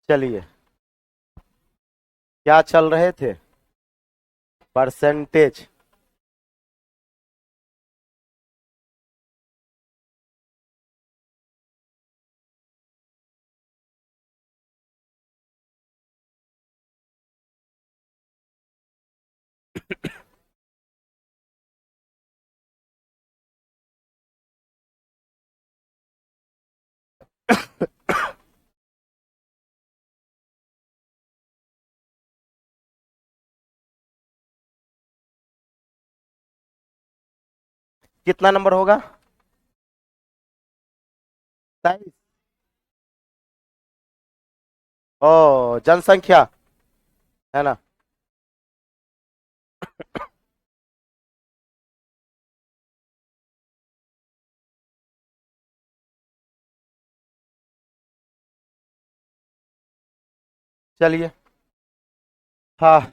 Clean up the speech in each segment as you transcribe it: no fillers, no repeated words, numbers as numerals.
चलिए, क्या चल रहे थे? परसेंटेज। कितना नंबर होगा? 23। ओ, जनसंख्या है ना। चलिए। हाँ।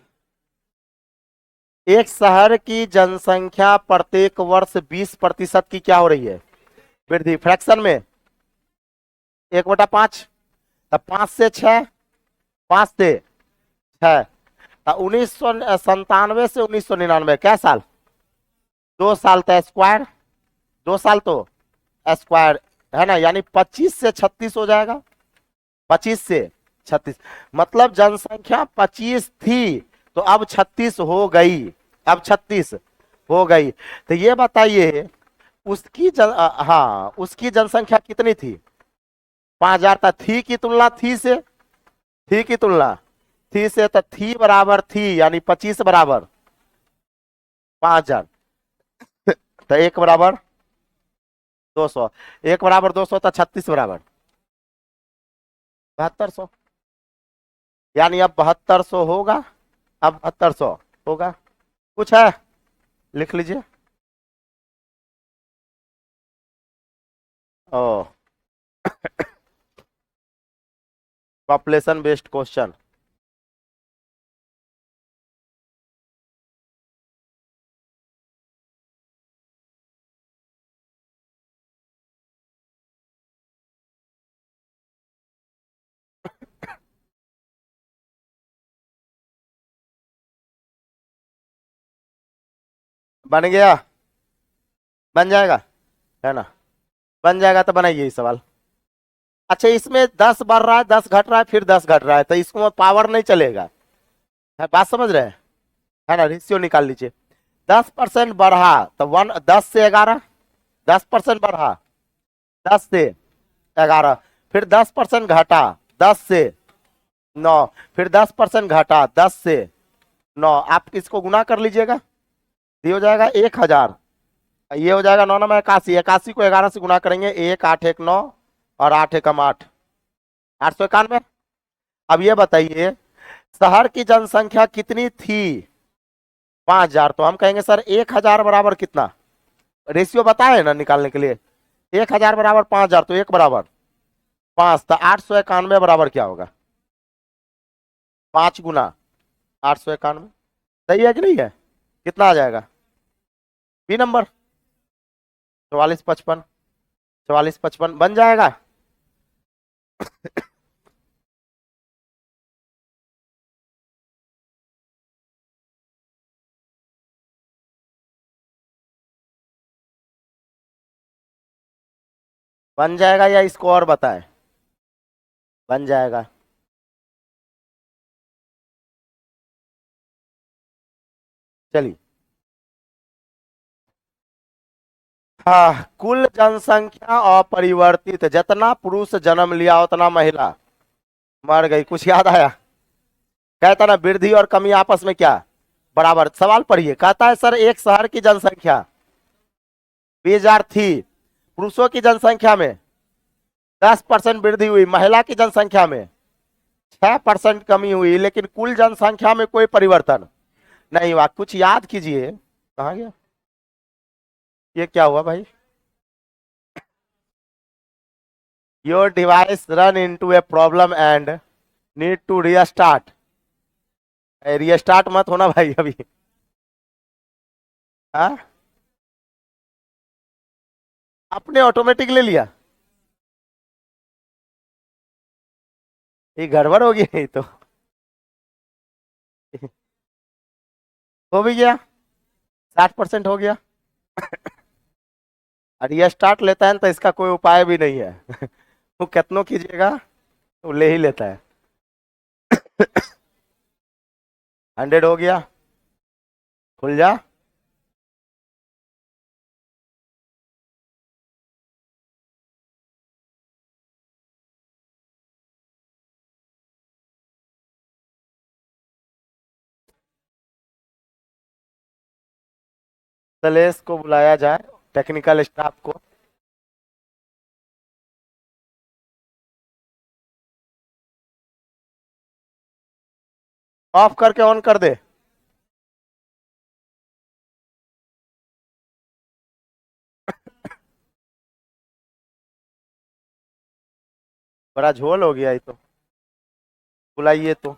एक शहर की जनसंख्या प्रत्येक वर्ष 20% की क्या हो रही है? वृद्धि, फ्रैक्शन में। 1/5। तब 5 से 6। 5 से 6। 1997 से 1999 क्या साल? 2 साल तो स्क्वायर। 2 साल तो स्क्वायर है ना, यानी 25 से 36 हो जाएगा। 25 से 36। मतलब जनसंख्या 25 थी, तो अब 36 हो गई। अब 36 हो गई। तो ये बताइए, हाँ, उसकी जनसंख्या कितनी थी? 5,000 था। थी की तुलना थी से। थी की तुलना थी से, तो थी बराबर थी, यानी 25 बराबर 5,000। तो एक बराबर 200। एक बराबर 200, तो 36 बराबर 7200। यानी अब 7200 होगा। अब 7200 होगा। कुछ है? लिख लीजिए। ओ, पॉपुलेशन बेस्ड क्वेश्चन। बन गया? बन जाएगा, है ना। बन जाएगा तो बनाइए इस सवाल। अच्छा, इसमें 10 बढ़ रहा है, 10 घट रहा है, फिर 10 घट रहा है, तो इसको पावर नहीं चलेगा। है, बात समझ रहे हैं? है ना, रेशियो निकाल लीजिए। 10% बढ़ा तो 10 से 11। 10% बढ़ा 10 से 11। फिर 10% घटा 10 से 9। फिर 10% घटा 10 से 9। आप इसको गुना कर लीजिएगा। ये हो जाएगा 1,000। ये हो जाएगा 9 9 81। 81 को 11 से गुना करेंगे, 1 8 1 9। और 8 1 8। 891। अब ये बताइए, शहर की जनसंख्या कितनी थी? 5,000। तो हम कहेंगे सर 1,000 बराबर कितना? रेशियो बताए ना निकालने के लिए। 1,000 बराबर 5,000, तो 1 बराबर 5। तो 891 बराबर क्या होगा? 5 गुना 891। सही है कि नहीं है? कितना आ जाएगा? B number. 44 55। 44 55 बन जाएगा। बन जाएगा या इसको और बताएं? बन जाएगा। चलिए। हाँ, कुल जनसंख्या अपरिवर्तित, जितना पुरुष जन्म लिया उतना महिला मर गई। कुछ याद आया? कहता ना, वृद्धि और कमी आपस में क्या बराबर? सवाल पढ़िए। कहता है सर, एक शहर की जनसंख्या 20,000 थी। पुरुषों की जनसंख्या में 10% वृद्धि हुई, महिला की जनसंख्या में 6% कमी हुई, लेकिन कुल जनसंख्या में कोई परिवर्तन नहीं हुआ। कुछ याद कीजिए। कहाँ गया? ये क्या हुआ भाई? Your device run into a problem and need to restart. Restart मत होना भाई अभी। हाँ, आपने ऑटोमेटिक ले लिया। ये गड़बड़ हो गई नहीं तो। हो भी गया। 60% हो गया। और ये स्टार्ट लेता है ना, तो इसका कोई उपाय भी नहीं है। वो कितनों कीजिएगा, वो ले ही लेता है। 100 हो गया। खुल जा। सलेस को बुलाया जाए, टेक्निकल स्टाफ को। ऑफ करके ऑन कर दे। बड़ा झोल हो गया ये तो। बुलाइए तो।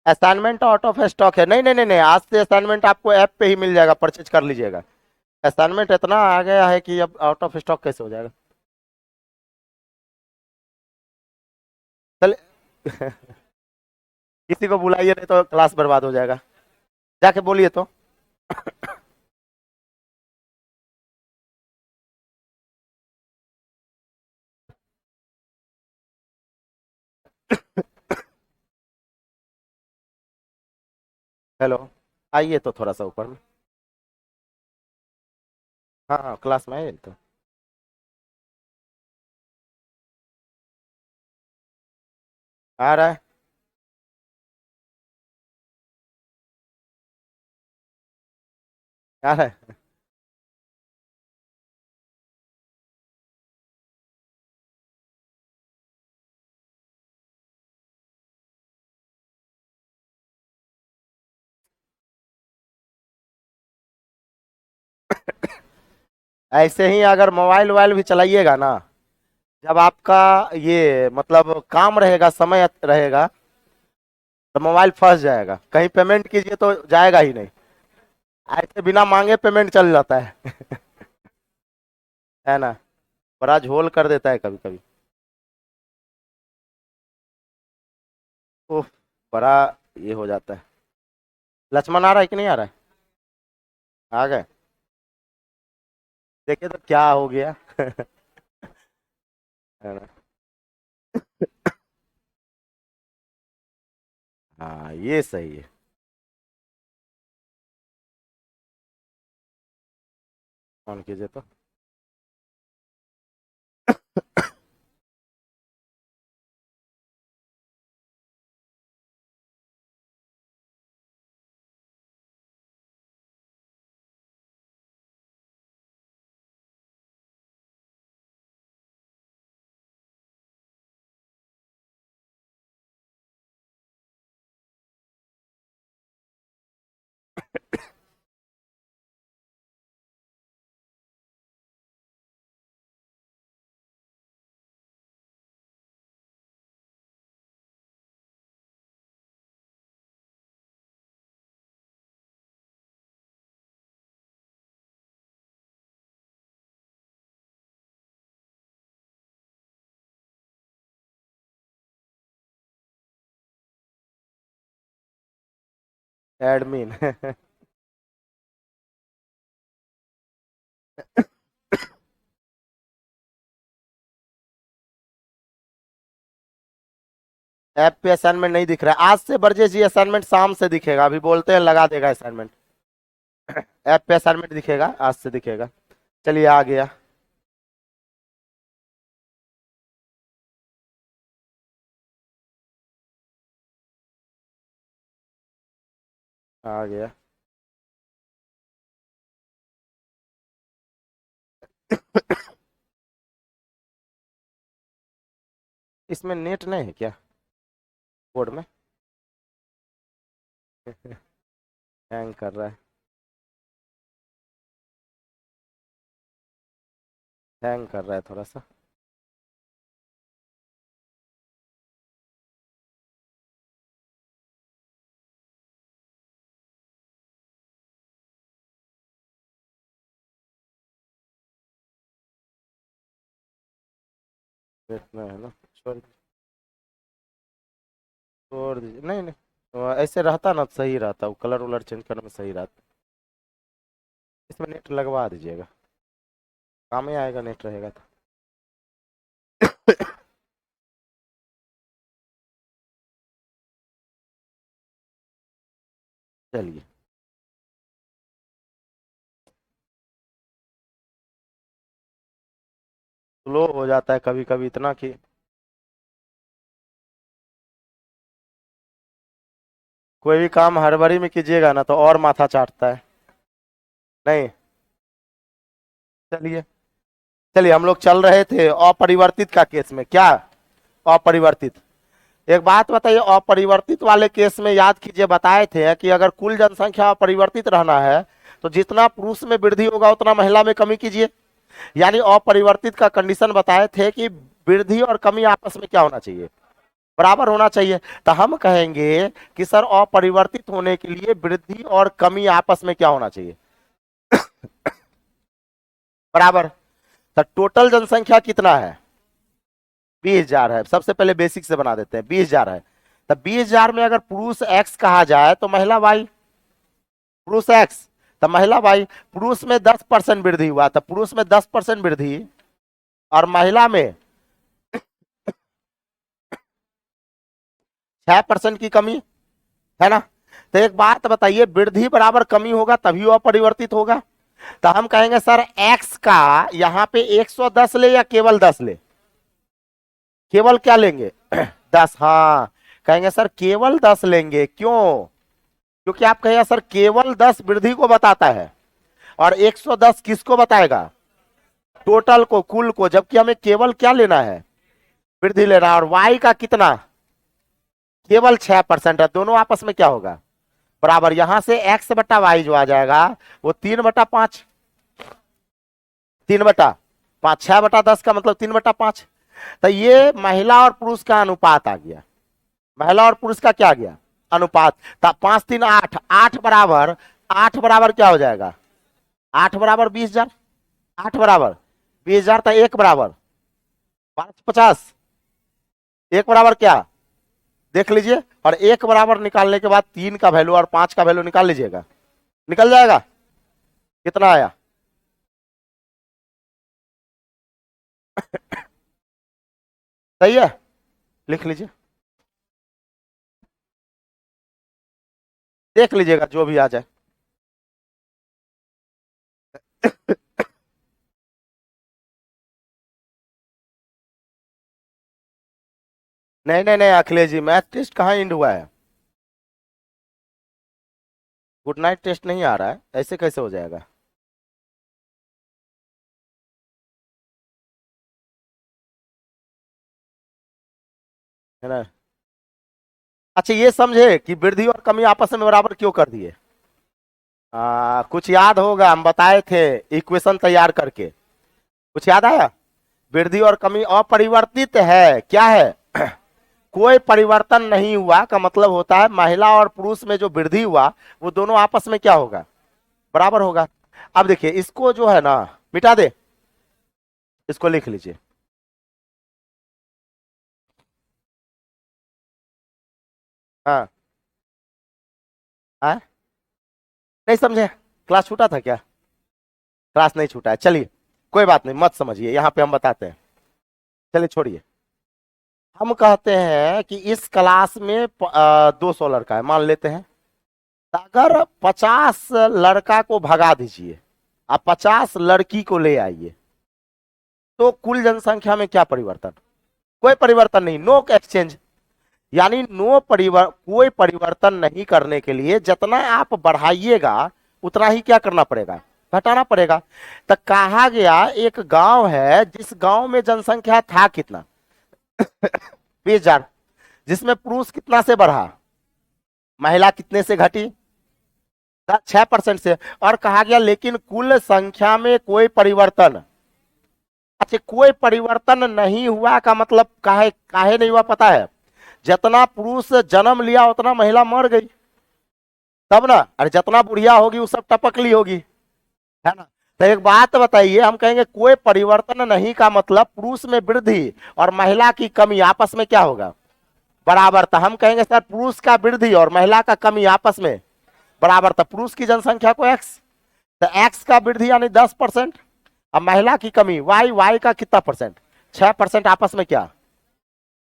असाइनमेंट आउट ऑफ स्टॉक है। नहीं नहीं नहीं नहीं, आज से असाइनमेंट आपको ऐप पे ही मिल जाएगा, परचेज कर लीजिएगा। असाइनमेंट इतना आ गया है कि अब आउट ऑफ स्टॉक कैसे हो जाएगा। चल। किसी को बुलाइए, नहीं तो क्लास बर्बाद हो जाएगा। जाके बोलिए तो। हेलो। आइए तो थोड़ा सा ऊपर में। हाँ हाँ, क्लास में आइए तो। आ रहा है। आ रहा है। ऐसे ही अगर मोबाइल वोबाइल भी चलाइएगा ना, जब आपका ये मतलब काम रहेगा, समय रहेगा, तो मोबाइल फंस जाएगा। कहीं पेमेंट कीजिए तो जाएगा ही नहीं। ऐसे बिना मांगे पेमेंट चल जाता है। है ना। बड़ा झोल कर देता है कभी कभी। उफ। बड़ा ये हो जाता है। लक्ष्मण आ रहा है कि नहीं आ रहा है? आ गए। देखिए तो क्या हो गया। है ना। हाँ, ये सही है। ऑन कीजिए तो। एडमिन। ऐप पे असाइनमेंट नहीं दिख रहा है। आज से बरजेश जी असाइनमेंट शाम से दिखेगा, अभी बोलते हैं लगा देगा असाइनमेंट। ऐप पे असाइनमेंट दिखेगा, आज से दिखेगा। चलिए आ गया। आ गया। इसमें नेट नहीं है क्या, बोर्ड में? हैंग कर रहा है। हैंग कर रहा है थोड़ा सा। देखना है ना, छोड़। छोड़ दीजिए, नहीं नहीं, ऐसे रहता ना तो सही रहता, वो कलर वलर चेंज करने में सही रहता। इसमें नेट लगवा दीजिएगा, काम ही आएगा नेट रहेगा तो। चलिए, स्लो हो जाता है कभी कभी इतना कि कोई भी काम हड़बड़ी में कीजिएगा ना तो और माथा चाटता है। नहीं, चलिए, चलिए हम लोग चल रहे थे अपरिवर्तित का केस में, क्या अपरिवर्तित। एक बात बताइए, अपरिवर्तित वाले केस में याद कीजिए बताए थे कि अगर कुल जनसंख्या अपरिवर्तित रहना है तो जितना पुरुष में वृद्धि होगा उतना महिला में कमी कीजिए। यानी अपरिवर्तित का कंडीशन बताए थे कि वृद्धि और कमी आपस में क्या होना चाहिए, बराबर होना चाहिए। तो हम कहेंगे कि सर अपरिवर्तित होने के लिए वृद्धि और कमी आपस में क्या होना चाहिए, बराबर। तो टोटल जनसंख्या कितना है, 20,000 है। सबसे पहले बेसिक से बना देते हैं, 20,000 है। तो 20,000 में अगर पुरुष एक्स कहा जाए तो महिला वाई, पुरुष एक्स तो महिला वाई। पुरुष में 10% वृद्धि हुआ, तो पुरुष में 10% वृद्धि और महिला में 6% की कमी, है ना। तो एक बात बताइए, वृद्धि बराबर कमी होगा तभी वो अपरिवर्तित होगा। तो हम कहेंगे सर एक्स का यहाँ पे 110 ले या केवल 10 ले, केवल क्या लेंगे 10, हाँ। कहेंगे सर केवल 10 लेंगे, क्यों, क्योंकि आप कहेंगे सर केवल 10 वृद्धि को बताता है और 110 किसको बताएगा, टोटल को, कुल को, जबकि हमें केवल क्या लेना है, वृद्धि लेना है। और वाई का कितना, केवल 6% है। दोनों आपस में क्या होगा, बराबर। यहां से एक्स बटा वाई जो आ जाएगा वो 3/5, 3/5, 6/10 का मतलब 3/5। तो ये महिला और पुरुष का अनुपात आ गया, महिला और पुरुष का क्या आ गया, अनुपात। तो 5 3 8, 8 बराबर, 8 बराबर क्या हो जाएगा, 8 बराबर 20,000, 8 बराबर 20,000। तो 1 बराबर 550, 1 बराबर क्या, देख लीजिए। और 1 बराबर निकालने के बाद 3 का वैल्यू और 5 का वैल्यू निकाल लीजिएगा, निकल जाएगा। कितना आया, सही है, लिख लीजिए, देख लीजिएगा जो भी आ जाए। नहीं नहीं नहीं अखिलेश जी, मैथ टेस्ट कहाँ एंड हुआ है, गुड नाइट टेस्ट नहीं आ रहा है, ऐसे कैसे हो जाएगा। है ना। अच्छा ये समझे कि वृद्धि और कमी आपस में बराबर क्यों कर दिए, कुछ याद होगा, हम बताए थे इक्वेशन तैयार करके, कुछ याद आया। वृद्धि और कमी अपरिवर्तित है, क्या है कोई परिवर्तन नहीं हुआ का मतलब होता है महिला और पुरुष में जो वृद्धि हुआ वो दोनों आपस में क्या होगा, बराबर होगा। अब देखिए इसको जो है ना मिटा दे, इसको लिख लीजिए। हाँ, हाँ, नहीं समझे, क्लास छूटा था क्या, क्लास नहीं छूटा है, चलिए कोई बात नहीं, मत समझिए, यहाँ पे हम बताते हैं। चलिए छोड़िए, हम कहते हैं कि इस क्लास में 200 लड़का है मान लेते हैं। अगर 50 लड़का को भगा दीजिए, आप 50 लड़की को ले आइए, तो कुल जनसंख्या में क्या परिवर्तन, कोई परिवर्तन नहीं, नो एक्सचेंज। यानी कोई परिवर्तन नहीं करने के लिए जितना आप बढ़ाइएगा उतना ही क्या करना पड़ेगा, घटाना पड़ेगा। तो कहा गया एक गांव है जिस गांव में जनसंख्या था कितना 20,000, जिसमें पुरुष कितना से बढ़ा, महिला कितने से घटी, 6% से। और कहा गया लेकिन कुल संख्या में कोई परिवर्तन, अच्छा कोई परिवर्तन नहीं हुआ का मतलब काहे काहे नहीं हुआ पता है, जितना पुरुष जन्म लिया उतना महिला मर गई, तब ना। अरे जितना बुढ़िया होगी वो सब टपक ली होगी, है ना। तो एक बात बताइए, हम कहेंगे कोई परिवर्तन नहीं का मतलब पुरुष में वृद्धि और महिला की कमी आपस में क्या होगा, बराबर था। हम कहेंगे सर पुरुष का वृद्धि और महिला का कमी आपस में बराबर था। पुरुष की जनसंख्या को एक्स, तो एक्स का वृद्धि यानी 10%, अब महिला की कमी वाई, वाई का कितना परसेंट, 6% आपस में क्या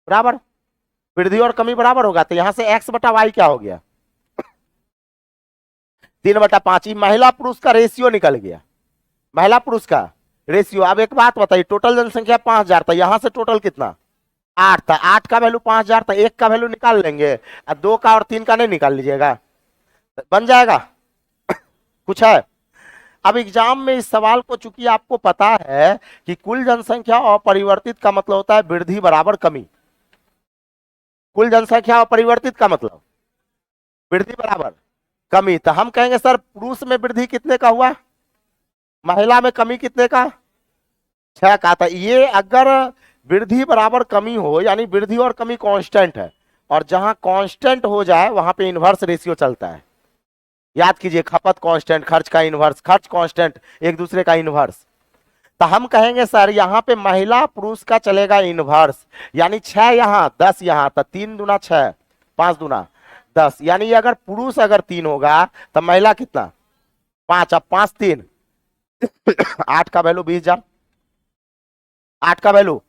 बराबर, वृद्धि और कमी बराबर होगा। तो यहां से एक्स बटा वाई क्या हो गया 3/5। महिला पुरुष का रेशियो निकल गया, महिला पुरुष का रेशियो। अब एक बात बताइए, टोटल जनसंख्या 5000 था, यहां से टोटल कितना 8 था, 8 का वैल्यू 5000 था, एक का वैल्यू निकाल लेंगे और 2 का और 3 का नहीं निकाल लीजिएगा, बन जाएगा। कुछ है। अब एग्जाम में इस सवाल को चूंकि आपको पता है कि कुल जनसंख्या अपरिवर्तित का मतलब होता है वृद्धि बराबर कमी, कुल जनसंख्या अपरिवर्तित का मतलब वृद्धि बराबर कमी, तो हम कहेंगे सर पुरुष में वृद्धि कितने का हुआ, महिला में कमी कितने का 6 का था। ये अगर वृद्धि बराबर कमी हो यानी वृद्धि और कमी कांस्टेंट है, और जहां कांस्टेंट हो जाए वहां पे इनवर्स रेशियो चलता है। याद कीजिए, खपत कांस्टेंट, खर्च का इनवर्स, खर्च कांस्टेंट, एक दूसरे का इनवर्स। तो हम कहेंगे सर यहाँ पे महिला पुरुष का चलेगा इनवर्स, यानी 6 यहाँ 10 यहाँ, तो 3 दूना 6, 5 दूना 10, यानी अगर पुरुष अगर 3 होगा तो महिला कितना 5। अब 5 3 8 का वैल्यू 20,000, 8 का वैल्यू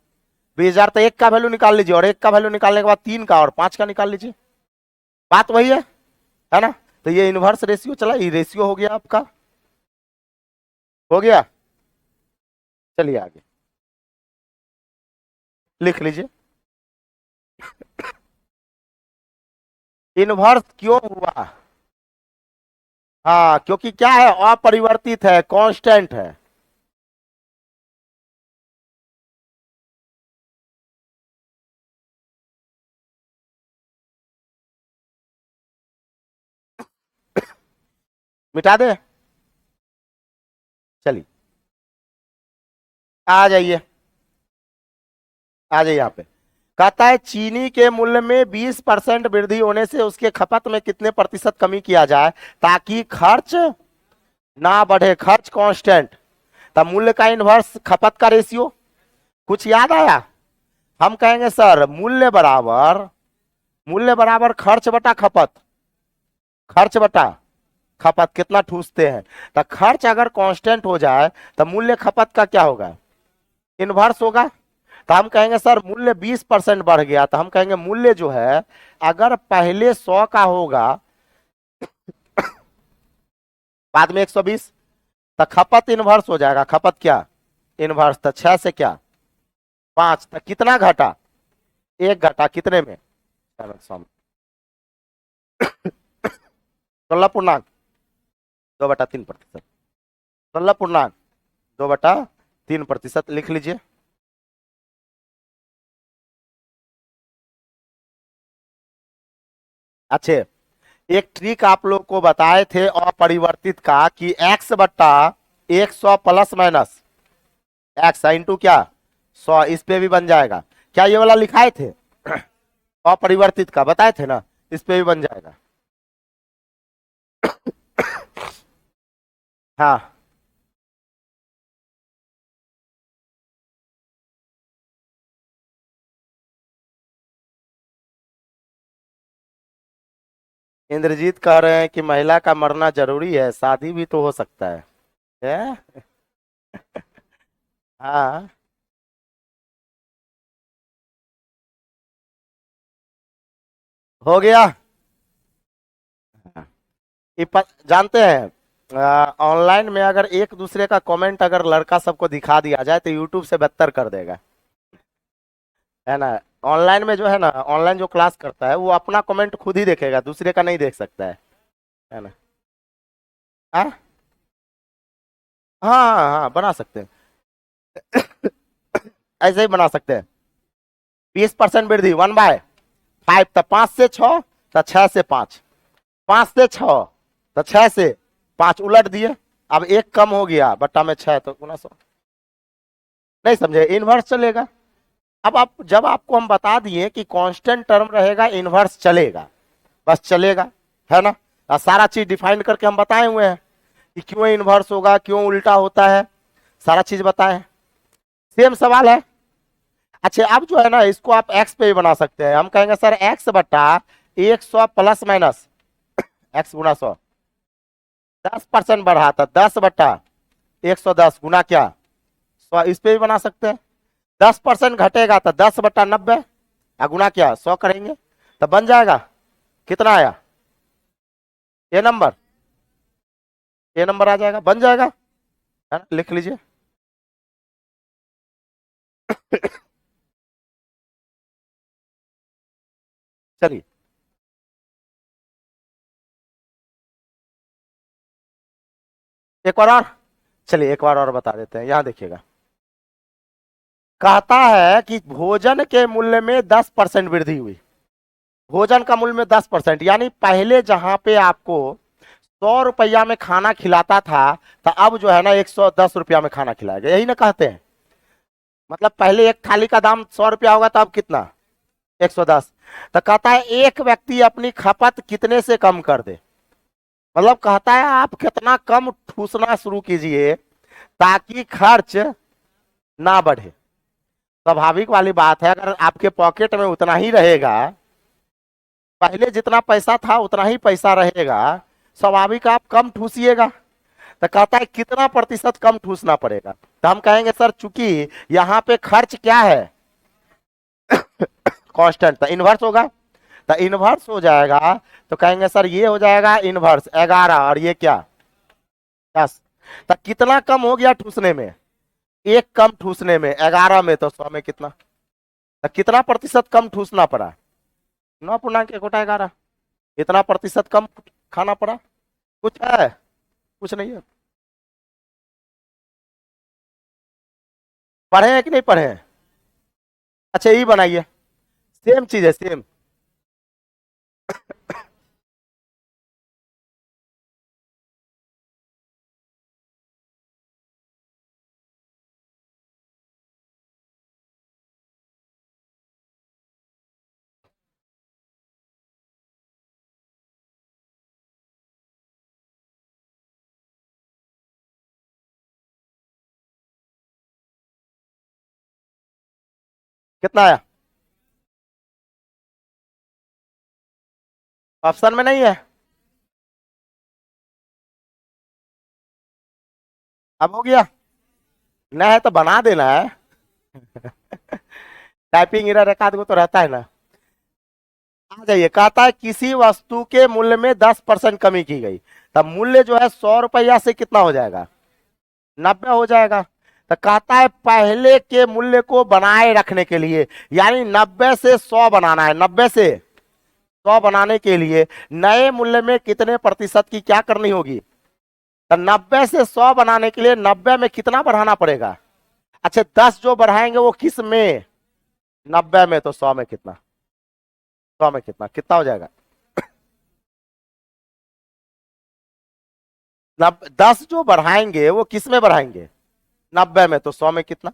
20,000, तो एक का वैल्यू निकाल लीजिए, और एक का वैल्यू निकालने के बाद 3 का और 5 का निकाल लीजिए, बात वही है ना। तो ये इनवर्स रेशियो चला, ये रेशियो हो गया आपका, हो गया। चलिए आगे लिख लीजिए, इनवर्स क्यों हुआ, हाँ क्योंकि क्या है अपरिवर्तित है, कांस्टेंट है। मिटा दे, चलिए आ जाइए, आ जाइए यहाँ पे। कहता है चीनी के मूल्य में 20% वृद्धि होने से उसके खपत में कितने प्रतिशत कमी किया जाए ताकि खर्च ना बढ़े, खर्च कांस्टेंट, तब मूल्य का इनवर्स खपत का रेशियो। कुछ याद आया, हम कहेंगे सर मूल्य बराबर खर्च बटा खपत, खर्च बटा खपत कितना ठूसते हैं, तो खर्च अगर कांस्टेंट हो जाए तो मूल्य खपत का क्या होगा इनवर्स होगा। तो हम कहेंगे सर मूल्य 20% बढ़ गया, तो हम कहेंगे मूल्य जो है अगर पहले 100 का होगा बाद में 120, तो खपत इनवर्स हो जाएगा, खपत क्या इनवर्स, तो 6 से क्या 5, तो कितना घटा 1 घटा कितने में 16.2/3%, 16.2/3% लिख लीजिए। अच्छे, एक ट्रिक आप लोग को बताए थे अपरिवर्तित का कि x बट्टा 100 प्लस माइनस एक्स इंटू क्या 100, इस पे भी बन जाएगा। क्या ये वाला लिखाए थे अपरिवर्तित का बताए थे ना, इस पे भी बन जाएगा। हाँ इंद्रजीत कह रहे हैं कि महिला का मरना जरूरी है, शादी भी तो हो सकता है? हाँ हो गया। जानते हैं ऑनलाइन में अगर एक दूसरे का कमेंट अगर लड़का सबको दिखा दिया जाए तो यूट्यूब से बेहतर कर देगा, है ना। ऑनलाइन में जो है ना, ऑनलाइन जो क्लास करता है वो अपना कमेंट खुद ही देखेगा, दूसरे का नहीं देख सकता है ना। हाँ हाँ हाँ हाँ, बना सकते हैं, ऐसे ही बना सकते हैं। 20% वृद्धि 1/5, तो 5 से 6, तो 6 से 5, 5 से 6, तो 6 से 5 उलट दिए। अब एक कम हो गया बट्टा में 6, तो 100 नहीं समझे, इनवर्स चलेगा। अब आप जब आपको हम बता दिए कि कांस्टेंट टर्म रहेगा इनवर्स चलेगा, बस चलेगा, है ना। और सारा चीज डिफाइन करके हम बताए हुए हैं कि क्यों इनवर्स होगा, क्यों उल्टा होता है, सारा चीज बताए हैं। सेम सवाल है। अच्छा अब जो है ना इसको आप एक्स पे भी बना सकते हैं। हम कहेंगे सर एक्स बट्टा 100 प्लस माइनस एक्स गुना 100। 10% बढ़ा था 10/110 गुना क्या 100। इस पे भी बना सकते हैं। 10% घटेगा तो 10/90 गुना क्या 100 करेंगे तो बन जाएगा। कितना आया ये नंबर, ये नंबर आ जाएगा, बन जाएगा, है ना? लिख लीजिए। चलिए एक बार और, चलिए एक बार और बता देते हैं, यहां देखिएगा। कहता है कि भोजन के मूल्य में 10% वृद्धि हुई। भोजन का मूल्य में 10%, यानी पहले जहां पे आपको 100 रुपया में खाना खिलाता था तो अब जो है ना 110 रुपया में खाना खिलाएगा, यही ना कहते हैं। मतलब पहले एक थाली का दाम 100 रुपया होगा तो अब कितना 110। तो कहता है एक व्यक्ति अपनी खपत कितने से कम कर दे। मतलब कहता है आप कितना कम ठूसना शुरू कीजिए ताकि खर्च ना बढ़े। स्वाभाविक वाली बात है, अगर आपके पॉकेट में उतना ही रहेगा, पहले जितना पैसा था उतना ही पैसा रहेगा, स्वाभाविक आप कम ठूसिएगा। तो कहता है कितना प्रतिशत कम ठूसना पड़ेगा। तो हम कहेंगे सर चूंकि यहाँ पे खर्च क्या है कांस्टेंट, तो इनवर्स होगा। तो इनवर्स हो जाएगा तो कहेंगे सर ये हो जाएगा इनवर्स 11 और ये क्या 10। तो कितना कम हो गया ठूसने में, एक कम ठूसने में 11 में, तो 100 में कितना, तो कितना प्रतिशत कम ठूसना पड़ा 9.1/11। इतना प्रतिशत कम खाना पड़ा। कुछ है, कुछ नहीं है। पढ़े हैं कि नहीं पढ़े हैं? अच्छा यही बनाइए, सेम चीज है सेम। कितना आया? ऑप्शन में नहीं है? अब हो गया? ना है तो बना देना है। टाइपिंग एरर एक आध गो तो रहता है ना। आ जाइए, कहता है किसी वस्तु के मूल्य में 10% कमी की गई। तब मूल्य जो है 100 रुपया से कितना हो जाएगा 90 हो जाएगा। तो कहता है पहले के मूल्य को बनाए रखने के लिए, यानी 90 से 100 बनाना है, 90 से 100 बनाने के लिए नए मूल्य में कितने प्रतिशत की क्या करनी होगी। तो 90 से 100 बनाने के लिए 90 में कितना बढ़ाना पड़ेगा। अच्छा 10 जो बढ़ाएंगे वो किस में 90 में, तो 100 में कितना, 100 में कितना कितना हो जाएगा। 10 जो बढ़ाएंगे वो किस में बढ़ाएंगे 90 में, तो 100 में कितना।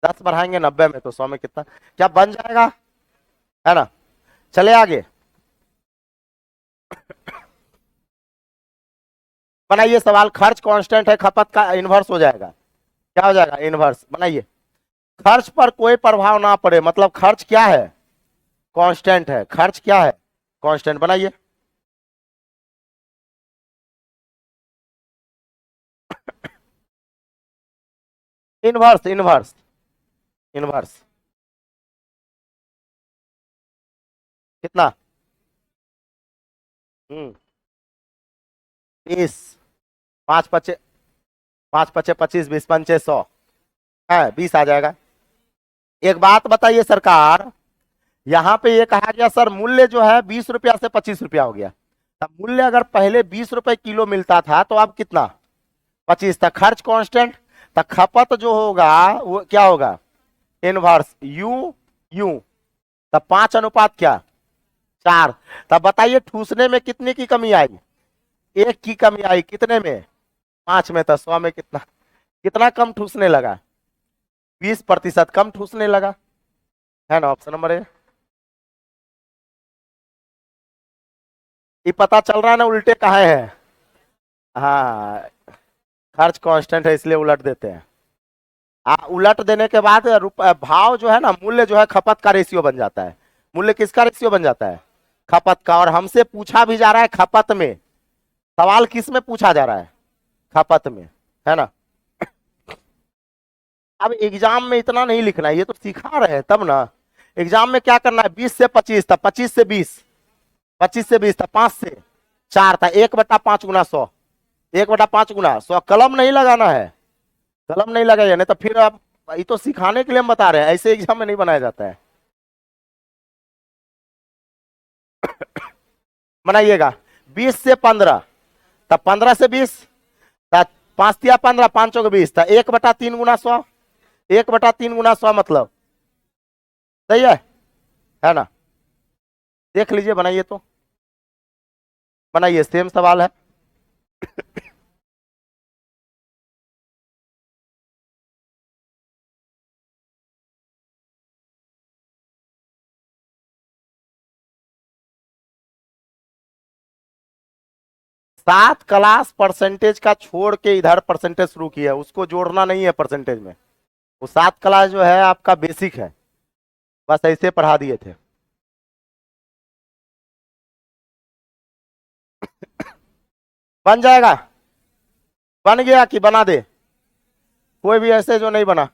10 बढ़ाएंगे 90 में तो 100 में कितना, क्या बन जाएगा, है ना? चले आगे, बनाइए सवाल। खर्च कांस्टेंट है, खपत का इनवर्स हो जाएगा, क्या हो जाएगा इनवर्स, बनाइए। खर्च पर कोई प्रभाव ना पड़े, मतलब खर्च क्या है कांस्टेंट है, खर्च क्या है कांस्टेंट, बनाइए। इनवर्स इनवर्स इनवर्स कितना 20, 5 5 5 5 25, 20 5 100 है 20 आ जाएगा। एक बात बताइए सरकार, यहाँ पे ये कहा गया सर मूल्य जो है 20 रुपया से 25 रुपया हो गया। तब मूल्य अगर पहले 20 रुपए किलो मिलता था तो अब कितना 25 था। खर्च कांस्टेंट, तो खपत जो होगा वो क्या होगा इनवर्स यू यू। तब 5 अनुपात क्या 4। तब बताइए ठूसने में कितने की कमी आई, एक की कमी आई, कितने में 5 में, तो 100 में कितना, कितना कम ठूसने लगा 20% कम ठूसने लगा, है ना? Option number A. ये पता चल रहा है ना उल्टे कहाँ है। हाँ खर्च कांस्टेंट है इसलिए उलट देते हैं। उलट देने के बाद भाव जो है ना, मूल्य जो है खपत का रेशियो बन जाता है। मूल्य किसका रेशियो बन जाता है? खपत का। और हमसे पूछा भी जा रहा है खपत में। सवाल किस में पूछा जा रहा है? खपत में, है ना। अब एग्जाम में इतना नहीं लिखना है, ये तो सिखा रहे हैं तब ना। एग्जाम में क्या करना है? 20 से 25 था, 25 से 20, 25 से 20 था, 5 से 4 था, 1/5 गुना 100। 1/5 गुना 100 कलम नहीं लगाना है। कलम नहीं लगाइए, नहीं तो फिर आप, ये तो सिखाने के लिए हम बता रहे हैं, ऐसे एग्जाम में नहीं बनाया जाता है। बनाइएगा। 20 से 15, तब 15 से 20, तब 5 या 15, 5 के 20 था, 1/3 गुना 100। 1/3 गुना 100 मतलब, सही है ना। देख लीजिए, बनाइए तो, बनाइए, सेम सवाल है। 7 क्लास परसेंटेज का छोड़ के इधर परसेंटेज शुरू किया, उसको जोड़ना नहीं है परसेंटेज में। वो 7 क्लास जो है आपका बेसिक है, बस ऐसे पढ़ा दिए थे। बन जाएगा? बन गया कि बना दे? कोई भी ऐसे जो नहीं बना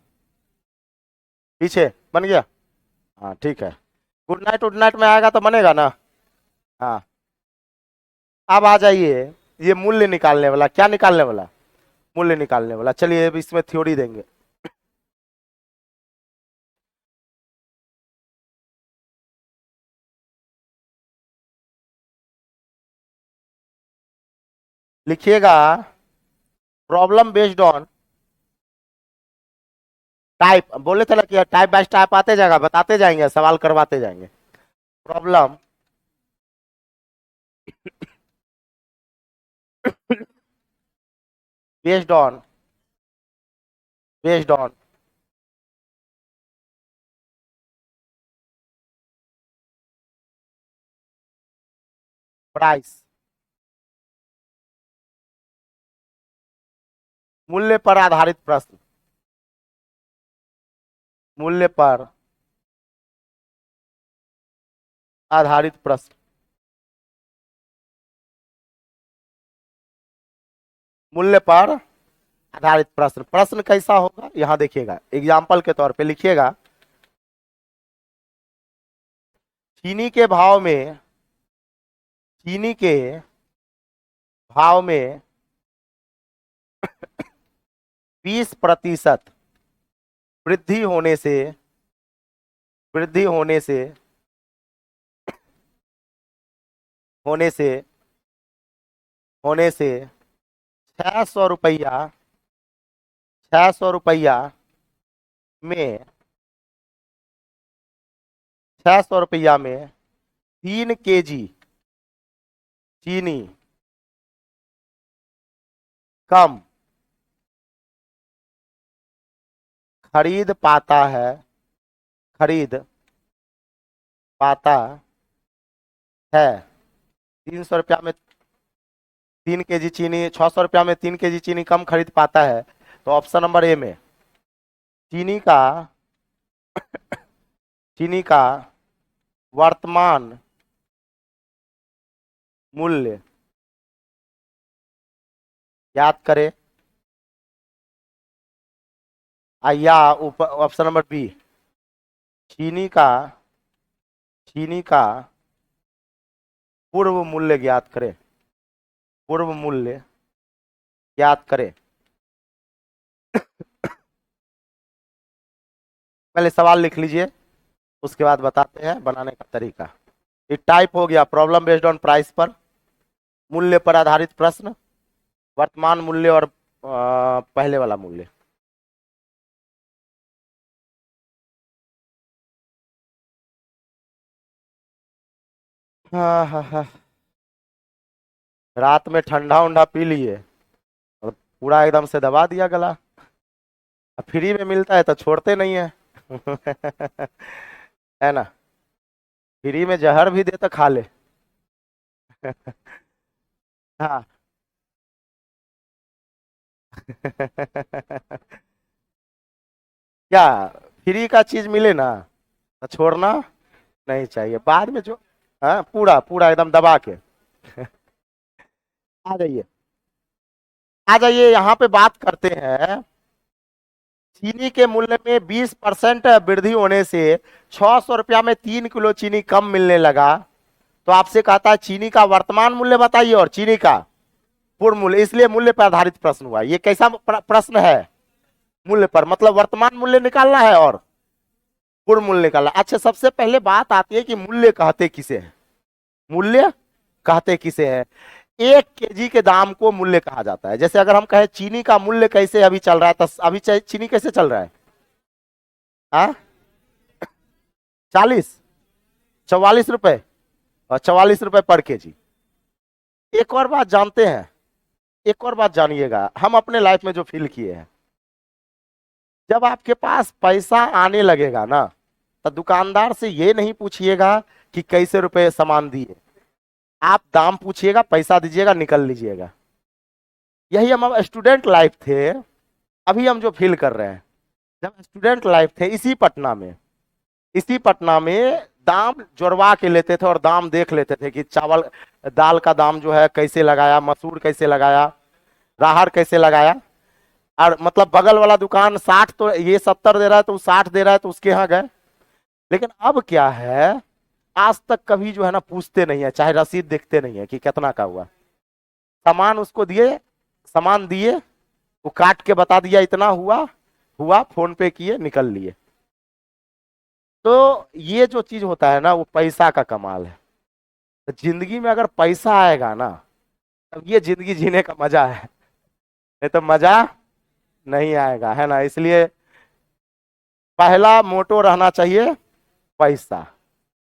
पीछे, बन गया? हाँ ठीक है। गुड नाइट, गुड नाइट में आएगा तो बनेगा ना। हाँ, अब आ जाइए। ये मूल्य निकालने वाला, क्या निकालने वाला? मूल्य निकालने वाला। चलिए अब इसमें थ्योरी देंगे। लिखिएगा, प्रॉब्लम बेस्ड ऑन टाइप। बोले थे ना कि टाइप बाय टाइप आते जाएगा, बताते जाएंगे, सवाल करवाते जाएंगे। Problem based on, based on price, मूल्य पर आधारित प्रश्न। मूल्य पर आधारित प्रश्न। मूल्य पर आधारित प्रश्न। प्रश्न कैसा होगा यहां देखिएगा, एग्जाम्पल के तौर पे लिखिएगा। चीनी के भाव में, चीनी के भाव में 20% वृद्धि होने से, वृद्धि होने से होने से 600 रुपया, 600 रुपया में, 600 रुपया में 3 kg चीनी कम खरीद पाता है, खरीद पाता है। 300 रुपया में 3 kg चीनी, 600 रुपया में 3 kg चीनी कम खरीद पाता है। तो ऑप्शन नंबर ए में चीनी का, चीनी का वर्तमान मूल्य याद करें। या ऊपर ऑप्शन नंबर बी, चीनी का, चीनी का पूर्व मूल्य ज्ञात करें। पूर्व मूल्य ज्ञात करें। पहले सवाल लिख लीजिए, उसके बाद बताते हैं बनाने का तरीका। ये टाइप हो गया प्रॉब्लम बेस्ड ऑन प्राइस पर, मूल्य पर आधारित प्रश्न, वर्तमान मूल्य और पहले वाला मूल्य। हाँ हाँ हाँ। रात में ठंडा उंडा पी लिए और पूरा एकदम से दबा दिया गला। अब फ्री में मिलता है तो छोड़ते नहीं है। है ना। फ्री में जहर भी दे तो खा ले। हाँ। क्या फ्री का चीज मिले ना तो छोड़ना नहीं चाहिए, बाद में जो, हाँ पूरा पूरा एकदम दबा के। आ जाइए, आ जाइए, यहाँ पे बात करते हैं। चीनी के मूल्य में 20% वृद्धि होने से 600 रुपया में 3 किलो चीनी कम मिलने लगा। तो आपसे कहता है चीनी का वर्तमान मूल्य बताइए और चीनी का पूर्ण मूल्य, इसलिए मूल्य पर आधारित प्रश्न हुआ। ये कैसा प्रश्न है? मूल्य पर, मतलब वर्तमान मूल्य निकालना है और पूर्ण मूल्य निकालना। अच्छा, सबसे पहले बात आती है कि मूल्य कहते किसे हैं? मूल्य कहते किसे हैं? 1 केजी के दाम को मूल्य कहा जाता है। जैसे अगर हम कहें चीनी का मूल्य कैसे अभी चल रहा है, तो अभी चीनी कैसे चल रहा है? हाँ, 40, 44 रुपए, और 44 रुपए पर केजी। एक और बात जानते हैं, एक और बात जानिएगा, हम अपने लाइफ में जो फील किए हैं, जब आपके पास पैसा आने लगेगा ना, तो दुकानदार से ये नहीं पूछिएगा कि कैसे रुपए सामान दिए, आप दाम पूछिएगा, पैसा दीजिएगा, निकल लीजिएगा। यही हम स्टूडेंट लाइफ थे, अभी हम जो फील कर रहे हैं, जब स्टूडेंट लाइफ थे इसी पटना में, इसी पटना में दाम जोड़वा के लेते थे और दाम देख लेते थे कि चावल दाल का दाम जो है कैसे लगाया, मसूर कैसे लगाया, राहर कैसे लगाया। और मतलब बगल वाला दुकान 60 तो ये 70 दे रहा है तो 60 दे रहा है तो उसके यहाँ गए। लेकिन अब क्या है, आज तक कभी जो है ना पूछते नहीं है, चाहे रसीद देखते नहीं है कि कितना का हुआ। सामान उसको दिए, सामान दिए, वो काट के बता दिया इतना हुआ, हुआ, फोन पे किए, निकल लिए। तो ये जो चीज होता है ना, वो पैसा का कमाल है। तो जिंदगी में अगर पैसा आएगा ना, तब ये जिंदगी जीने का मजा है, नहीं तो मजा नहीं आएगा, है ना। इसलिए पहला मोटो रहना चाहिए पैसा।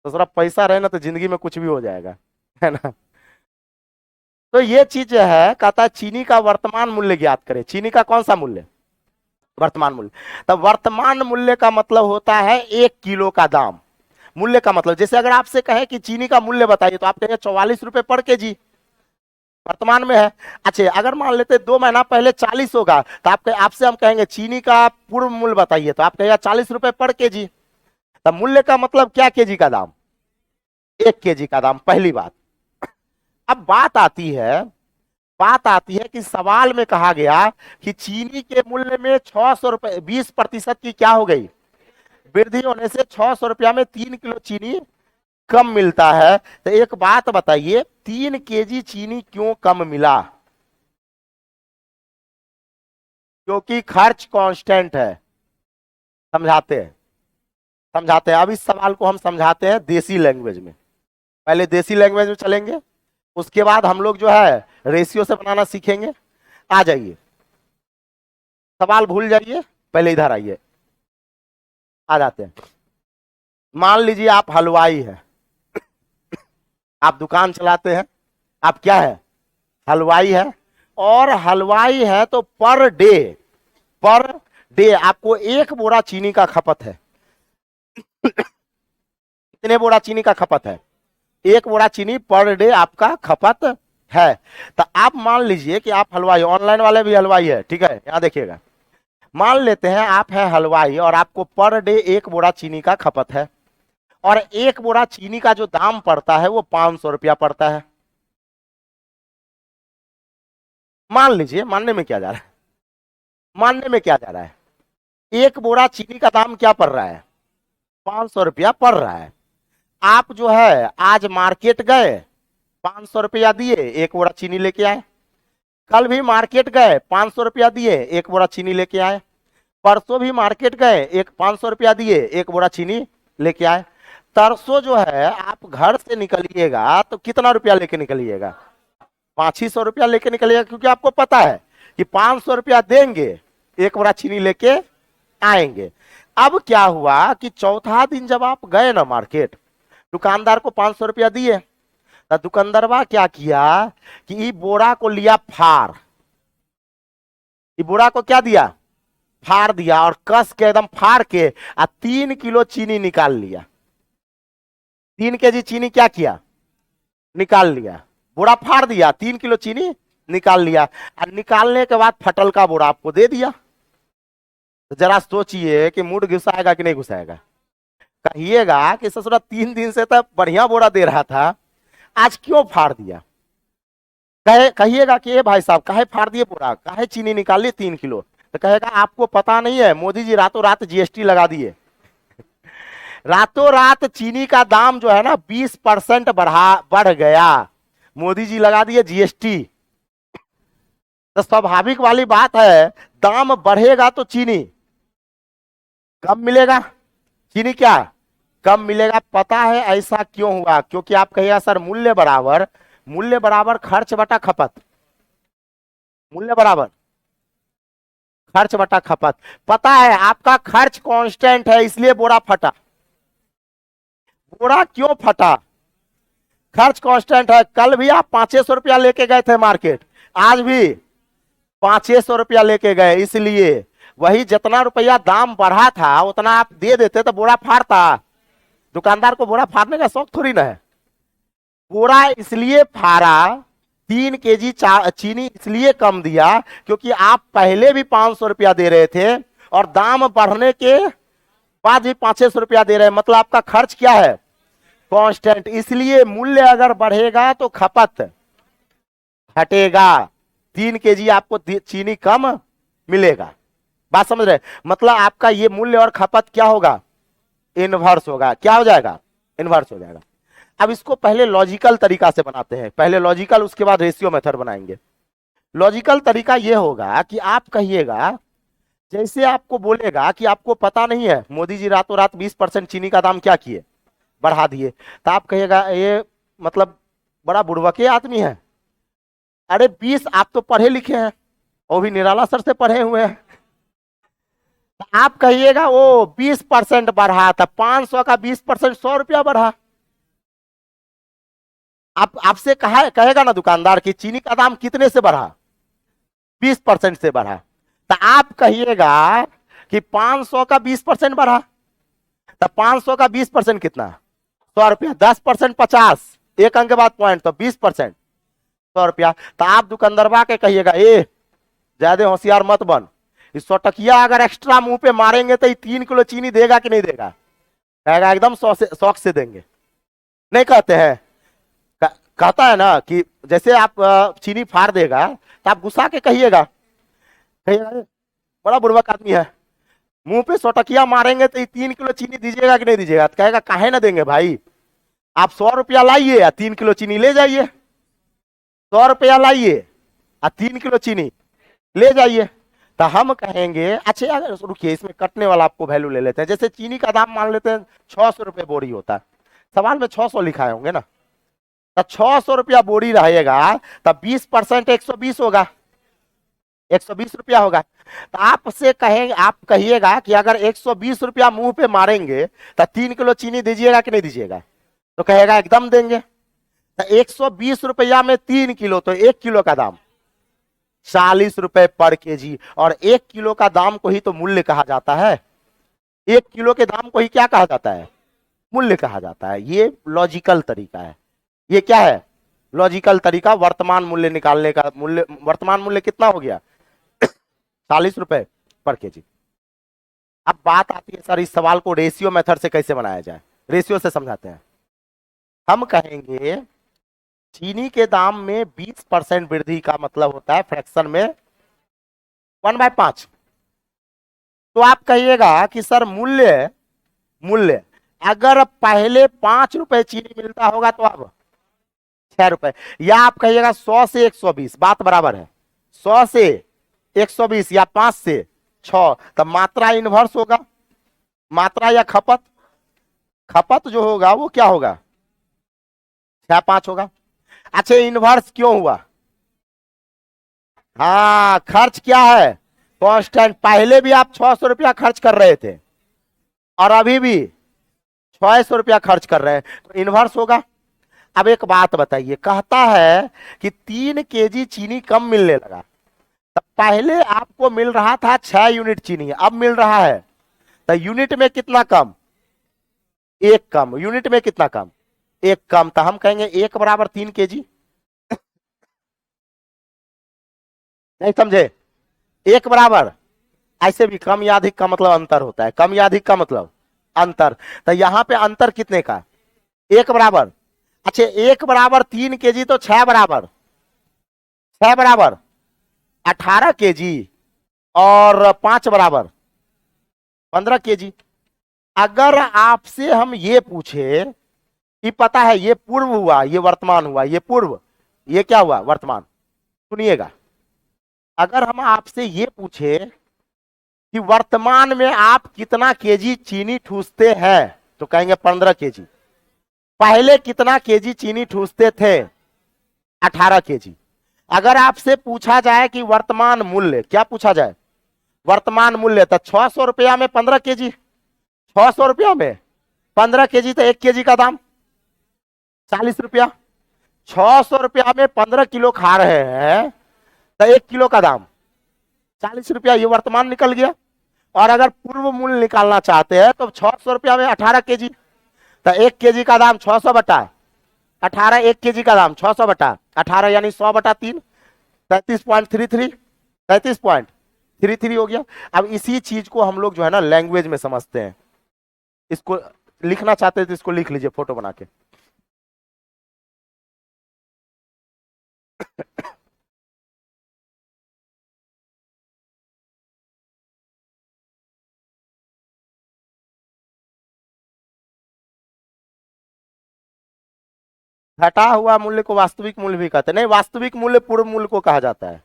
तो थोड़ा पैसा रहे ना तो जिंदगी में कुछ भी हो जाएगा, है ना। तो ये चीज है, कहता है चीनी का वर्तमान मूल्य ज्ञात करें। चीनी का कौन सा मूल्य? वर्तमान मूल्य। तब वर्तमान मूल्य का मतलब होता है 1 किलो का दाम। मूल्य का मतलब, जैसे अगर आपसे कहे कि चीनी का मूल्य बताइए, तो आप कहेंगे 44 रुपए पर केजी, वर्तमान में है। अच्छा, अगर मान लेते 2 महीना पहले 40 होगा, तो आपसे हम कहेंगे चीनी का पूर्व मूल्य बताइए, तो आप कहेगा 40 रुपए पर केजी। तब मूल्य का मतलब क्या? केजी का दाम, 1 केजी का दाम, पहली बात। अब बात आती है कि सवाल में कहा गया कि चीनी के मूल्य में 600 रुपए, 20% की क्या हो गई? वृद्धि होने से 600 रुपया में 3 किलो चीनी कम मिलता है। तो एक बात बताइए, 3 केजी चीनी क्यों कम मिला? क्योंकि खर्च कांस्टेंट है। समझाते हैं, समझाते हैं। अब इस सवाल को हम समझाते हैं देसी लैंग्वेज में। पहले देसी लैंग्वेज में चलेंगे, उसके बाद हम लोग जो है रेशियो से बनाना सीखेंगे। आ जाइए, सवाल भूल जाइए, पहले इधर आइए, आ जाते हैं। मान लीजिए आप हलवाई हैं, आप दुकान चलाते हैं, आप क्या है? हलवाई है। और हलवाई है तो पर डे आपको 1 बोरा चीनी का खपत है। कितने बोरा चीनी का खपत है? 1 बोरा चीनी पर डे आपका खपत है। तो आप मान लीजिए कि आप हलवाई, ऑनलाइन वाले भी हलवाई है, ठीक है, यहां देखिएगा। मान लेते हैं आप हैं हलवाई और आपको पर डे 1 बोरा चीनी का खपत है, और 1 बोरा चीनी का जो दाम पड़ता है वो 500 रुपया पड़ता है। मान लीजिए, मानने में क्या जा रहा है? मानने में क्या जा रहा है? 1 बोरा चीनी का दाम क्या पड़ रहा है? 500 रुपया पड़ रहा है। आप जो है आज मार्केट गए, 500 रुपया दिए, 1 बोरा चीनी लेके आए। कल भी मार्केट गए, 500 रुपया दिए, 1 बोरा चीनी लेके आए। परसों भी मार्केट गए, एक 500 रुपया दिए, 1 बोरा चीनी लेके आए। तरसों जो है आप घर से निकलिएगा तो कितना रुपया लेके निकलिएगा? 500 ही रुपया लेके निकलिएगा, क्योंकि आपको पता है कि 500 रुपया देंगे, 1 बोरा चीनी लेके आएंगे। अब क्या हुआ कि चौथा दिन जब आप गए ना मार्केट, दुकानदार को 500 रुपया दिए, तो दुकानदारवा क्या किया कि ई बोरा को लिया फाड़, ई बोरा को क्या दिया? फाड़ दिया, और कस के एकदम फाड़ के 3 किलो चीनी निकाल लिया। 3 केजी चीनी क्या किया? निकाल लिया। बोरा फाड़ दिया, 3 किलो चीनी निकाल लिया, और निकालने के बाद फटल का बोरा आपको दे दिया। तो जरा सोचिए कि मूड घुसाएगा कि नहीं घुसाएगा। कहिएगा कि ससुरा 3 दिन से तो बढ़िया बोरा दे रहा था, आज क्यों फाड़ दिया। कहिएगा कि ए भाई साहब काहे फाड़ दिए बोरा, काहे चीनी निकाल ली 3 किलो। तो कहेगा आपको पता नहीं है, मोदी जी रातों रात जीएसटी लगा दिए। रातों रात चीनी का दाम जो है ना 20% बढ़ गया, मोदी जी लगा दिए जीएसटी। तो स्वाभाविक वाली बात है, दाम बढ़ेगा तो चीनी कम मिलेगा। चीनी क्या कम मिलेगा। पता है ऐसा क्यों हुआ, क्योंकि आप कहिएगा सर मूल्य बराबर खर्च बटा खपत, मूल्य बराबर खर्च बटा खपत। पता है आपका खर्च कांस्टेंट है, इसलिए बोरा फटा। बोरा क्यों फटा, खर्च कांस्टेंट है। कल भी आप 500 रुपया लेके गए थे मार्केट, आज भी 500 रुपया लेके गए, इसलिए वही जितना रुपया दाम बढ़ा था उतना आप दे देते तो बोरा फाड़ता। दुकानदार को बोरा फाड़ने का शौक थोड़ी ना है। बोरा इसलिए फाड़ा, 3 केजी चीनी इसलिए कम दिया क्योंकि आप पहले भी 500 रुपया दे रहे थे और दाम बढ़ने के बाद भी 500 रुपया दे रहे हैं, मतलब आपका खर्च क्या है कांस्टेंट। इसलिए मूल्य अगर बढ़ेगा तो खपत घटेगा, 3 केजी आपको चीनी कम मिलेगा। बात समझ रहे, मतलब आपका ये मूल्य और खपत क्या होगा, इनवर्स होगा। क्या हो जाएगा, इनवर्स हो जाएगा। अब इसको पहले लॉजिकल तरीका से बनाते हैं, पहले लॉजिकल उसके बाद रेशियो मेथड बनाएंगे। लॉजिकल तरीका यह होगा कि आप कहिएगा, जैसे आपको बोलेगा कि आपको पता नहीं है मोदी जी रातों रात 20% चीनी का दाम क्या किए, बढ़ा दिए, तो आप कहिएगा ये मतलब बड़ा बुड़बके आदमी है। अरे 20 आप तो पढ़े लिखे हैं, वो भी निराला सर से पढ़े हुए हैं। तो आप कहिएगा वो 20% बढ़ा था, 500 का 20% 100 रुपया बढ़ा। आप आपसे कहेगा ना दुकानदार कि चीनी का दाम कितने से बढ़ा, 20% से बढ़ा। तो आप कहिएगा कि 500 का 20% बढ़ा, तो 500 का 20% कितना, 100 रुपया। 10% 50, एक अंक के बाद पॉइंट, तो 20% 100 रुपया। तो आप दुकानदारवा के कहिएगा ए ज्यादा होशियार मत बन, इस 100 टकिया अगर एक्स्ट्रा मुंह पे मारेंगे तो 3 किलो चीनी देगा कि नहीं देगा। कहेगा एकदम शौक से देंगे। नहीं कहते हैं, कहता है ना कि जैसे आप चीनी फाड़ देगा तो आप गुस्सा के कहिएगा बड़ा बुड़बक आदमी है, मुंह पे 100 टकिया मारेंगे तो 3 किलो चीनी दीजिएगा कि नहीं दीजिएगा। तो कहेगा काहे ना देंगे भाई, आप 100 रुपया लाइए या 3 किलो चीनी ले जाइए, 100 रुपया लाइए और 3 किलो चीनी ले जाइए। तो हम कहेंगे अच्छा अगर रुकिए, इसमें कटने वाला आपको वैल्यू ले लेते हैं। जैसे चीनी का दाम मान लेते हैं 600 रुपये बोरी होता है, सवाल में 600 लिखाए होंगे ना, तो 600 रुपया बोरी रहेगा, तब 20% 120 होगा, 120 रुपया होगा। तो आपसे कहेंगे, आप कहिएगा कि अगर 120 रुपया मुंह पे मारेंगे तो 3 किलो चीनी दीजिएगा कि नहीं दीजिएगा। तो कहेगा एकदम देंगे। तो 120 रुपया में 3 किलो, तो 1 किलो का दाम 40 रुपए पर केजी। और 1 किलो का दाम को ही तो मूल्य कहा जाता है, 1 किलो के दाम को ही क्या कहा जाता है, मूल्य कहा जाता है। ये लॉजिकल तरीका है। ये क्या है, लॉजिकल तरीका, वर्तमान मूल्य निकालने का। मूल्य, वर्तमान मूल्य कितना हो गया 40 रुपए पर केजी। अब बात आती है सर इस सवाल को रेशियो मेथड से कैसे बनाया जाए। रेशियो से समझाते हैं। हम कहेंगे चीनी के दाम में 20% वृद्धि का मतलब होता है फ्रैक्शन में 1/5। तो आप कहिएगा कि सर मूल्य मूल्य अगर पहले 5 रुपए चीनी मिलता होगा तो अब 6 रुपए, या आप कहिएगा 100 से 120, बात बराबर है, 100 से 120 या 5 से 6। तब मात्रा इनवर्स होगा, मात्रा या खपत, खपत जो होगा वो क्या होगा 6/5 होगा। अच्छा इनवर्स क्यों हुआ, हाँ खर्च क्या है कांस्टेंट। पहले भी आप 600 रुपया खर्च कर रहे थे और अभी भी 600 रुपया खर्च कर रहे हैं, तो इनवर्स होगा। अब एक बात बताइए, कहता है कि 3 केजी चीनी कम मिलने लगा। तो पहले आपको मिल रहा था 6 यूनिट चीनी, अब मिल रहा है तो यूनिट में कितना कम, 1 कम। यूनिट में कितना कम, 1 कम। तो हम कहेंगे 1 बराबर 3 केजी। नहीं समझे, 1 बराबर, ऐसे भी कम या अधिक का मतलब अंतर होता है, कम या अधिक का मतलब अंतर। तो यहाँ पे अंतर कितने का, एक बराबर। अच्छा, एक बराबर 3 kg तो 6 बराबर, 6 बराबर 18 kg, और 5 बराबर 15 kg। अगर आपसे हम ये पूछे कि पता है ये पूर्व हुआ, ये वर्तमान हुआ, ये पूर्व, ये क्या हुआ, वर्तमान। सुनिएगा, अगर हम आपसे ये पूछे कि वर्तमान में आप कितना केजी चीनी ठूसते हैं, तो कहेंगे 15 kg। पहले कितना केजी चीनी ठूसते थे, 18 kg। अगर आपसे पूछा जाए कि वर्तमान मूल्य, क्या पूछा जाए, वर्तमान मूल्य, तो 600 रुपया में 15 kg, 600 रुपया में 15 kg, तो 1 kg का दाम 40 रुपया। 600 रुपया में 15 किलो खा रहे हैं, तो 1 किलो का दाम 40 रुपया, ये वर्तमान निकल गया। और अगर पूर्व मूल्य निकालना चाहते हैं तो 600 रुपया में 18 kg, तो 1 kg का दाम 600 बटा 18, 1 kg का दाम 600 बटा 18, यानी 100/3, 33.33, 33.33 हो गया। अब इसी चीज को हम लोग जो है ना लैंग्वेज में समझते हैं, इसको लिखना चाहते हैं तो इसको लिख लीजिए फोटो बना के। घटा हुआ मूल्य को वास्तविक मूल्य भी कहते हैं। नहीं, वास्तविक मूल्य पूर्व मूल्य को कहा जाता है,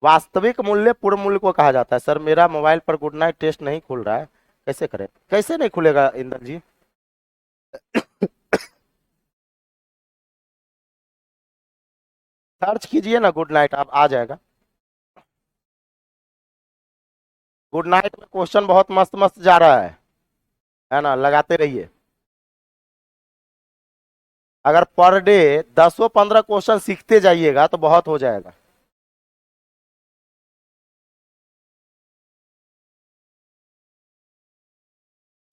वास्तविक मूल्य पूर्व मूल्य को कहा जाता है। सर मेरा मोबाइल पर गुड नाइट टेस्ट नहीं खुल रहा है, कैसे करें, कैसे नहीं खुलेगा इंदर जी। सर्च कीजिए ना गुड नाइट, आप आ जाएगा। गुड नाइट में क्वेश्चन बहुत मस्त मस्त जा रहा है ना, लगाते रहिए। अगर पर डे 10-15 क्वेश्चन सीखते जाइएगा तो बहुत हो जाएगा।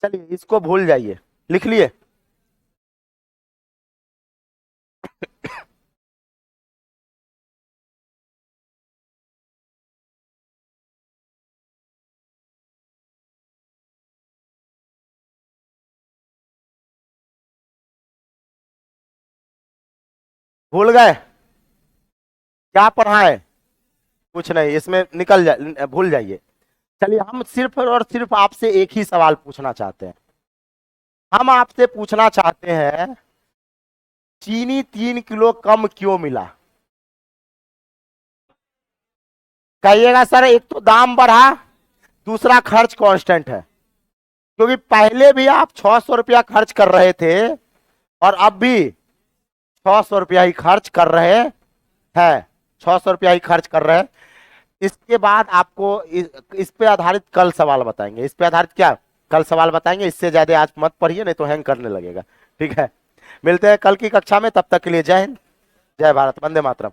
चलिए इसको भूल जाइए, लिख लिए। भूल गए, क्या पढ़ा है, कुछ नहीं, इसमें निकल जाए, भूल जाइए। चलिए हम सिर्फ और सिर्फ आपसे एक ही सवाल पूछना चाहते हैं। हम आपसे पूछना चाहते हैं चीनी 3 किलो कम क्यों मिला। कहिएगा सर एक तो दाम बढ़ा, दूसरा खर्च कांस्टेंट है, क्योंकि पहले भी आप 600 रुपया खर्च कर रहे थे और अब भी 600 रुपया ही खर्च कर रहे हैं, 600 रुपया ही खर्च कर रहे हैं। इसके बाद आपको इस पे आधारित कल सवाल बताएंगे, इस पे आधारित क्या, कल सवाल बताएंगे। इससे ज्यादा आज मत पढ़िए नहीं तो हैंग करने लगेगा। ठीक है, मिलते हैं कल की कक्षा में, तब तक के लिए जय हिंद, जय भारत, वंदे मातरम।